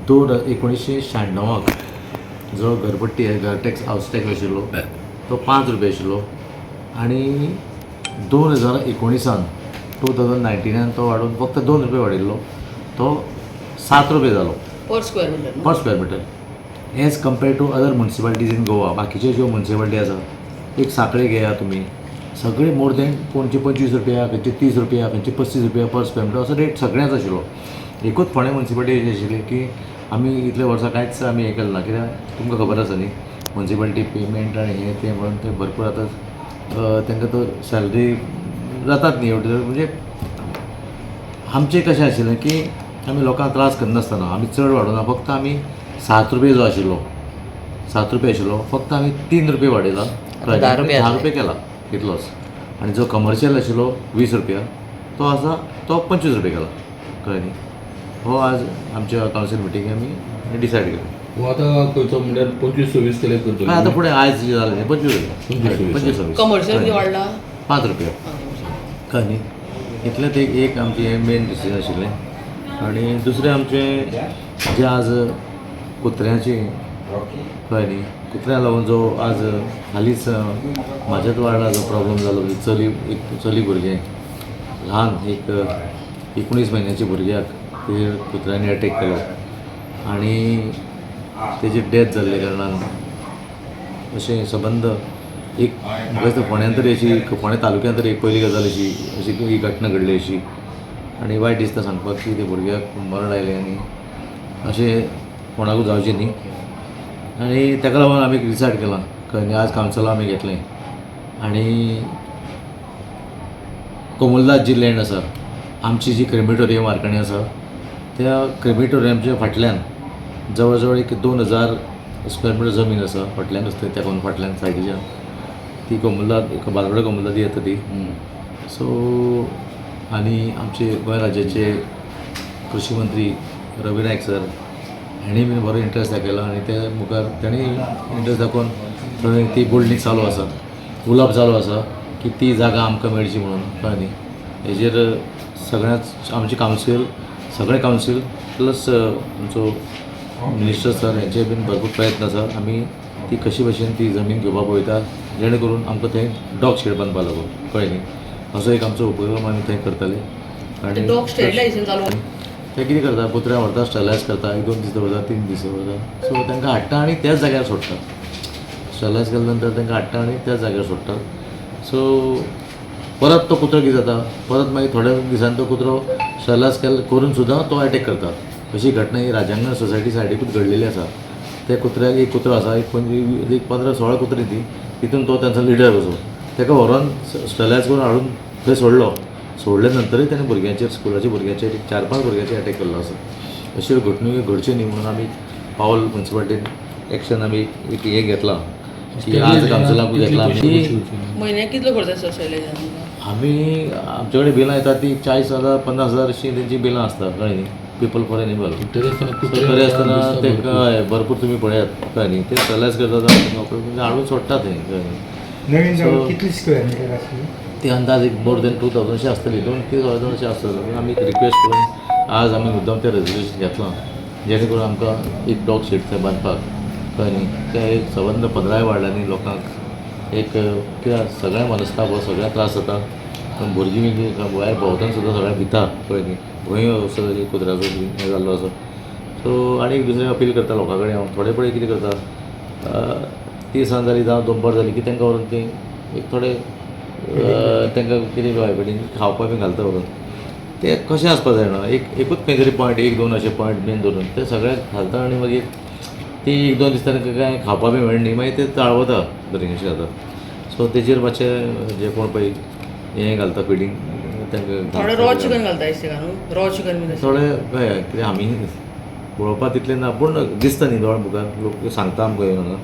1996 जो घरपट्टी घर टॅक्स हाऊस टॅक्स आशिल्लो तो 5 रुपया आशिल्लो आनी 2019 तो वाडून फक्त 2 रुपया वाडिल्लो तो 7 रुपया जालो पर square metre as compared to other municipalities in Goa. बाकीचे ज्यो म्युनिसिपालिटी आसा एक सांखळे घेया तुमी सगळे मोर दॅन कोणचे 25 रुपया खंयचे 30 रुपया खंयचे 35 रुपया पर स्क्वेअर मिटर असो रेट सगळ्यांच आशिल्लो. एकूच फोंडे म्युनिसिपालिटी अशी आशिल्ली की आमी इतले वर्सां कांयच आमी हें केलें ना कित्याक तुमकां खबर आसा न्ही म्युनिसिपालिटी पेमेंट आनी हें तें म्हणून ते भरपूर आतां तांकां तो सॅलरी जातात न्ही एवढे म्हणजे आमचें कशें आशिल्लें की आमी लोकांक त्रास करनासतना आमी चड वाडोवना फक्त आमी 7 रुपया जो आशिल्लो 7 रुपया आशिल्लो फक्त आमी 3 रुपया वाडयला 10 रुपया केला इतलोच आनी जो कमर्शियल आशिल्लो 20 रुपया तो आसा तो 25 रुपया केला कळ्ळें न्ही. हो आज आमच्या कावन्सील मिटींग आमी डिसायड केलो. हो आतां खंयचो म्हणल्यार 25-26 केले करतले आतां फुडें आयज जालें न्ही 25 कमर्शियल वाडला 5 रुपया कळ्ळें न्ही. इतलेंच एक आमचें मेन डिसिजन आशिल्लें. आनी दुसरें आमचें जें आज कुत्र्याचें कळ्ळें न्ही कुत्र्याक लागून जो आज हालींच म्हाज्याच वार्डार जो प्रॉब्लम जालो एक चली भुरगें ल्हान एक 19 म्हयन्याच्या भुरग्याक ते कुत्र्यांनी अटॅक केलो आनी तेजी डेथ जाल्ले कारणान अशें संबंद एक म्हाका दिसता फोंड्यान तरी अशी फोंड्या तालुक्यांत तरी एक पयली गजाल अशी ही घटना घडली अशी आनी वायट दिसता सांगपाक की ते भुरग्याक मरण आयलें आनी अशें कोणाकूच जावचें न्ही. आनी ताका लागून आमी डिसायड केलां कळ्ळें न्ही आज कावन्सिला आमी घेतलें आनी कोमुलदास जी लँड आसा आमची जी क्रेमेटोरियम वारकणी आसा त्या क्रेमेटोरियमच्या फाटल्यान जवळ जवळ एक 2000 स्क्वेअर मिटर जमीन आसा फाटल्यानूच त्या फाटल्यान सायडीच्यान ती कोमुलदास एक बालगडो कोमुलदास येता ती. सो आनी आमचे गोंय राज्याचे कृषी मंत्री रवी नायक सर हांणी बीन बरो इंट्रस्ट दाखयला आनी ते मुखार तांणी इंट्रस्ट दाखोवन थंय ती बोल्डींग चालू आसा उलोवप चालू आसा की ती जागा आमकां मेळची म्हणून कळ्ळें न्ही. हेजेर सगळ्याच आमची कावन्सील सगळे कावन्सील प्लस आमचो मिनिस्टर सर हेंचे बीन भरपूर प्रयत्न आसा. आमी ती कशी भशेन ती जमीन घेवपाक पळयता जेणे करून आमकां थंय डॉग शेड बांदपाक लागून कळ्ळें न्ही. असो एक आमचो उपक्रम आमी थंय करतले. आनी डॉग स्टेरिलायझेशन चालू ते कितें करता कुत्र्या व्हरता स्टॅलायज करता 1-2 दीस दवरता 3 दीस दवरता सो तांकां हाडटा आनी त्याच जाग्यार सोडटा. स्टॅलायज केल्या नंतर तांकां हाडटा आनी त्याच जाग्यार सोडटा. सो परत तो कुत्रो कितें जाता परत मागीर थोड्या दिसांनी तो कुत्रो स्टॅलायज करून सुद्दां तो अटॅक करता. अशी घटना ही राजांगण सोसायटी सायडीकूच घडलेली आसा. त्या कुत्र्याक एक कुत्रो आसा एक 15-16 कुत्री ती तितून तो तांचो लिडर असो ताका व्हरोन स्टॅलायज करून हाडून थंय सोडले नंतरय ताणें भुरग्यांचेर स्कुलाच्या भुरग्यांचेर 4-5 भुरग्यांचेर अटॅक केल्लो आसा. अश्यो घडणुको घडच्यो न्ही म्हणून आमी पावल म्युनिसिपालिटीन एक्शन आमी एक हें घेतलां की आज कावन्सिलाकूय घेतला आमी म्हयन्याक कितलो खर्च आसता स्टेरिलायझेशन आमी आमचे कडेन बिलां येता ती 40,000 50,000 अशीं तेंची बिलां आसता कळ्ळें न्ही. पीपल फॉर एनिमल तरी आसतना तांकां भरपूर तुमी पळयात कळ्ळें न्ही ते स्टॅलायज करतात हाडून सोडटा थंय कळ्ळें न्ही. कितली स्क्वेअर मिटर आसली ती अंदाज एक मोर दॅन 2000 अशी आसतली 2-3,000 अशी आसतली. आमी रिक्वेस्ट करून आज आमी मुद्दम तें रेजोल्युशन घेतलां जेणे करून आमकां एक डॉग शेड थंय बांदपाक कळ्ळें न्ही. ते एक संबंद 15 वार्डांनी लोकांक एक कित्याक सगळ्या मनस्ताप हो सगळ्या त्रास जाता पूण भुरगीं बी भायर भोंवतना सुद्दां सगळ्या भिता कळ्ळें न्ही. भंय असो कुत्र्याचो हें जाल्लो आसा. सो आनी एक दुसरें अपील करता लोकां कडेन हांव थोडे पळय कितें करता 30 दिसां जालीं जावं दनपार जाली की तांकां व्हरून ती एक थोडे तांकां कितें वायब्रेटीन खावपाक बी घालता व्हरून ते कशें आसपाक जायना एकूच खंय तरी पॉयंट 1-2 अशे पॉयंट बीन धरून ते सगळ्याक घालता आनी मागीर ती 1-2 दीस तांकां कांय खावपा बी मेळना न्ही मागीर ते चाळवता धरून अशें जाता. सो तेजेर मातशें जे कोण पळय हें घालता फिडींग तांकां थोडे रॉ चिकन घालता दिसता रॉ चिकन बी थोडे कळ्ळें कितें आमी पळोवपा तितलें ना पूण दिसता न्ही दोळ मुखार लोक सांगता आमकां येवन हांगा